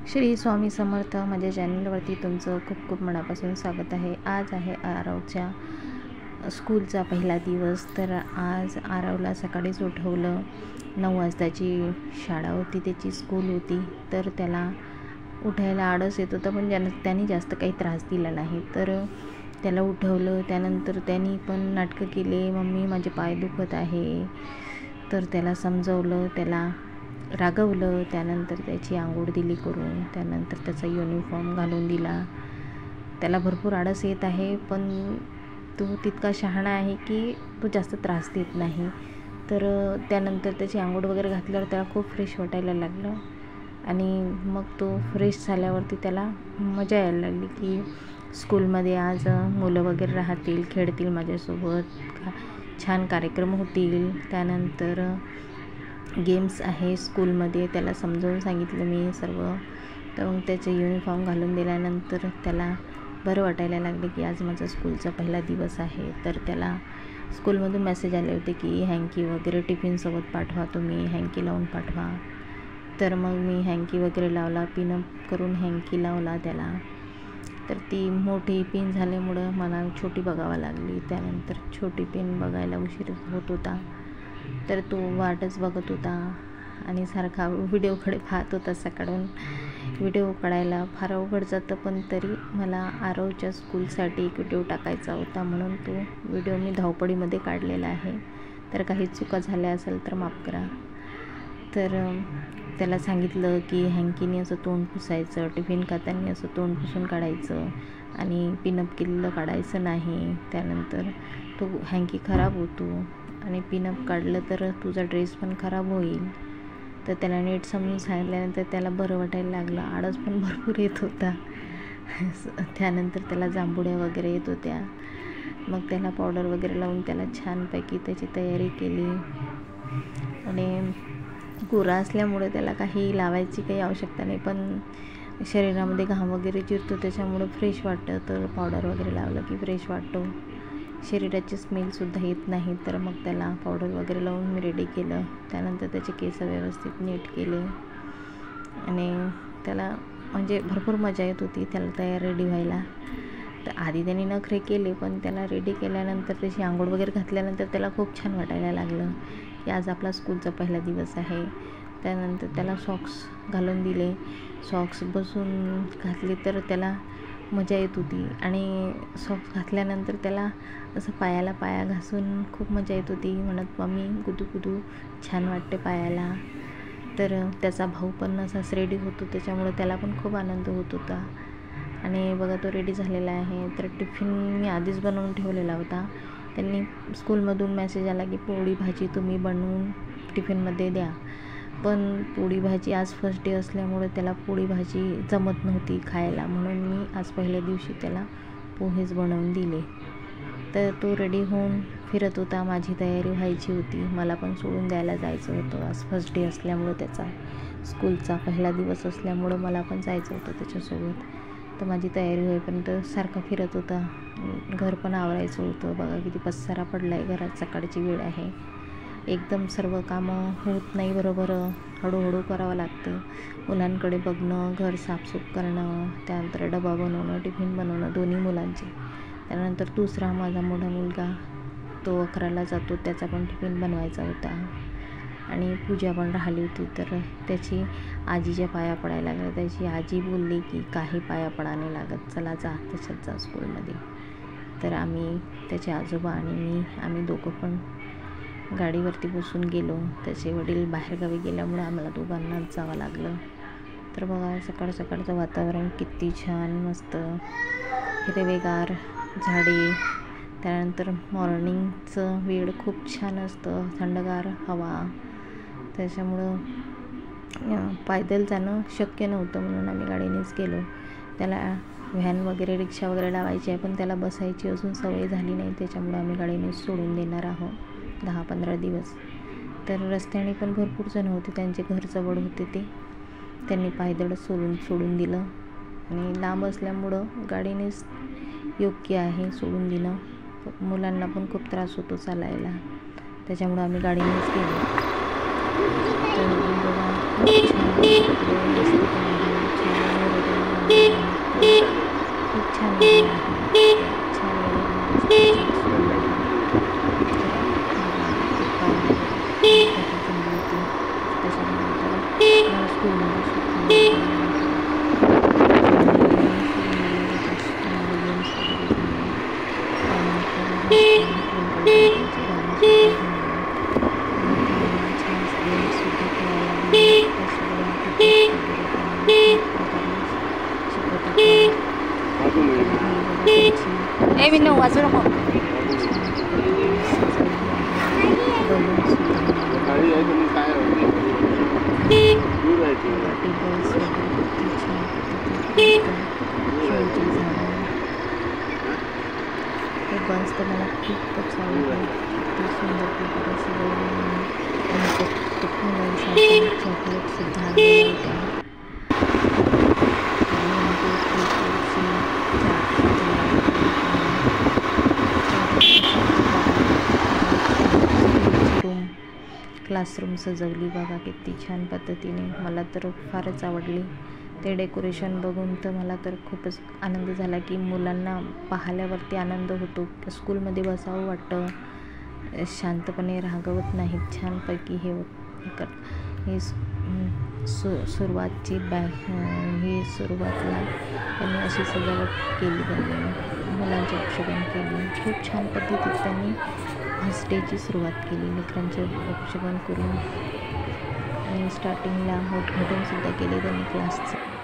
श्री स्वामी समर्थ. माझ्या चॅनलवरती तुमचं खूप खूप मनापासून स्वागत आहे. आज आहे आरवच्या स्कूलचा पहिला दिवस. तर आज आरवला सकाळीच उठवलं. 9 वाजताची शाळा होती, त्याची स्कूल होती. तर त्याला उठायला आळस येत होतं, पण त्यांनी जास्त काही त्रास दिला नाही. तर त्याला उठवलं. त्यानंतर त्यांनी पण नाटकं केले, मम्मी माझे पाय दुखत आहे. तर त्याला समजवलं, त्याला रागवलं. त्यानंतर त्याची आंघोळ दिली करून. त्यानंतर त्याचा युनिफॉर्म घालून दिला. त्याला भरपूर आळस येत आहे, पण तो तितका शहाणा आहे की तो जास्त त्रास देत नाही. तर त्यानंतर त्याची आंघोळ वगैरे घातल्यावर त्याला खूप फ्रेश वाटायला लागलं. आणि मग तो फ्रेश झाल्यावरती त्याला मजा यायला लागली की स्कूलमध्ये आज मुलं वगैरे राहतील, खेळतील माझ्यासोबत, छान कार्यक्रम होतील. त्यानंतर गेम्स आहे स्कूलमध्ये, त्याला समजावून सांगितलं मी सर्व. तर मग त्याचे युनिफॉर्म घालून दिल्यानंतर त्याला बरं वाटायला लागलं की आज माझा स्कूलचा पहिला दिवस आहे. तर त्याला स्कूलमधून मेसेज आले होते की हँकी वगैरे टिफिनसोबत पाठवा, तुम्ही हँकी लावून पाठवा. तर मग मी हँकी वगैरे लावला, पिनअप करून हँकी लावला त्याला. तर ती मोठी पिन झाल्यामुळं मला छोटी बघावं लागली. त्यानंतर छोटी पिन बघायला उशीर होत होता. तर तो वाटच बघत होता आणि सारखा व्हिडिओकडे पाहत होता. सकाळून व्हिडिओ काढायला फार अवघड जातं, पण तरी मला आरवच्या स्कूलसाठी एक व्हिडिओ टाकायचा होता, म्हणून तो व्हिडिओ मी धावपळीमध्ये काढलेला आहे. तर काही चुका झाल्या असेल तर माफ करा. तर त्याला सांगितलं की हँकीने असं तोंड पुसायचं, टिफिन खाताना असं तोंड पुसून काढायचं आणि पिनअप केलेलं काढायचं नाही. त्यानंतर तो हँकी खराब होतो आणि पिनअप काढलं तर तुझा ड्रेस पण खराब होईल. तर त्याला नीट समजून सांगितल्यानंतर त्याला बरं वाटायला लागलं. आळस पण भरपूर येत होता. त्यानंतर त्याला जांभुड्या वगैरे येत होत्या. मग त्याला पावडर वगैरे लावून त्याला छानपैकी त्याची तयारी केली. आणि गोरा असल्यामुळे त्याला काही लावायची काही आवश्यकता नाही, पण शरीरामध्ये घाम वगैरे जिरतो, त्याच्यामुळं फ्रेश वाटतं. तर पावडर वगैरे लावलं की फ्रेश वाटतो, शरीराची स्मेलसुद्धा येत नाही. तर मग त्याला पावडर वगैरे लावून मी रेडी केलं. त्यानंतर त्याचे केस व्यवस्थित नीट केले आणि त्याला म्हणजे भरपूर मजा येत होती त्याला तयार रेडी व्हायला. तर आधी त्यांनी नखरे केले, पण त्याला रेडी केल्यानंतर त्याची आंघोळ वगैरे घातल्यानंतर त्याला खूप छान वाटायला लागलं की आज आपला स्कूलचा पहिला दिवस आहे. त्यानंतर त्याला सॉक्स घालून दिले. सॉक्स बसून घातले तर त्याला मजा येत होती. आणि सॉक्स घातल्यानंतर त्याला असं पायाला पाया घासून खूप मजा येत होती, म्हणत मम्मी गुदू गुदू छान वाटते पायाला. तर त्याचा भाऊ पण असाच रेडी होतो, त्याच्यामुळं त्याला पण खूप आनंद होत होता. आणि बघा तो रेडी झालेला आहे. तर टिफिन मी आधीच बनवून ठेवलेला होता. त्यांनी स्कूलमधून मेसेज आला की पोळी भाजी तुम्ही बनवून टिफिनमध्ये द्या. पण पोळी भाजी आज फर्स्ट डे असल्यामुळे त्याला पोळी भाजी जमत नव्हती खायला, म्हणून मी आज पहिल्या दिवशी त्याला पोहेच बनवून दिले. तर तो रेडी होऊन फिरत होता. माझी तयारी व्हायची होती, मला पण सोडून द्यायला जायचं होतं. आज फर्स्ट डे असल्यामुळं त्याचा स्कूलचा पहिला दिवस असल्यामुळं मला पण जायचं होतं त्याच्यासोबत. तर माझी तयारी होईपर्यंत सारखा फिरत होता. घर पण आवरायचं होतं. बघा किती पसारा पडला आहे घरात, सकाळची वेळ आहे. एकदम सर्व कामं होत नाही बरोबर, हळूहळू करावं लागतं. मुलांकडे बघणं, घर साफसूफ करणं, त्यानंतर डबा बनवणं, टिफिन बनवणं दोन्ही मुलांचे. त्यानंतर दुसरा माझा मोठा मुलगा, तो 11ला जातो, त्याचा पण टिफिन बनवायचा होता. आणि पूजा पण राहिली होती, तर त्याची आजीच्या पाया पडायला लागल्या. त्याची आजी बोलली की काही पाया पडा नाही लागत, चला जा त्याच्यात जा स्कूलमध्ये. तर आम्ही, त्याचे आजोबा आणि आम्ही दोघं पण गाडीवरती बसून गेलो. त्याचे वडील बाहेरगावी गेल्यामुळे आम्हाला दोघांनाच जावं लागलं. तर बघा सकाळ सकाळचं वातावरण किती छान, मस्त हिरवेगार झाडे. त्यानंतर मॉर्निंगचं वेळ खूप छान असतं, थंडगार हवा. त्याच्यामुळं पायदल जाणं शक्य नव्हतं, म्हणून आम्ही गाडीनेच गेलो. त्याला व्हॅन वगैरे रिक्षा वगैरे लावायची आहे, पण त्याला बसायची अजून सवय झाली नाही, त्याच्यामुळं आम्ही गाडीनेच सोडून देणार आहोत 10-15 दिवस. तर रस्त्याने पण भरपूर जण होते, त्यांचे घर जवळ होते, त्यांनी पायदळच सोडून दिलं. आणि लांब असल्यामुळं गाडीनेच योग्य आहे सोडून दिलं. मुलांना पण खूप त्रास होतो चालायला, त्याच्यामुळं आम्ही गाडीनेच गेलो. तर छान विनू वाजू नको. हे बस तर मला खूपच आवडलं. किती सुंदर प्रकारे सजवलं आणि प्रत्येक मुलांसाठी चॉकलेटसुद्धा आणलेलं होतं. क्लासरूम सजवली बघा किती छान पद्धतीने. मला तर फारच आवडली. ते डेकोरेशन बघून तर मला तर खूपच आनंद झाला की मुलांना पाहिल्यावरती आनंद होतो. स्कूलमध्ये बसावं वाटतं, शांतपणे रागवत नाहीत. छानपैकी हे सुरुवातची ही सुरुवातला त्यांनी अशी सजावट केली. त्यांनी मुलांचे औक्षगण केली. खूप छान पद्धतीत त्यांनी फर्स्ट डेची सुरुवात केली. लेकरांचे औक्षगण करून आणि स्टार्टिंगला उद्घाटनसुद्धा केले त्यांनी क्लासचं.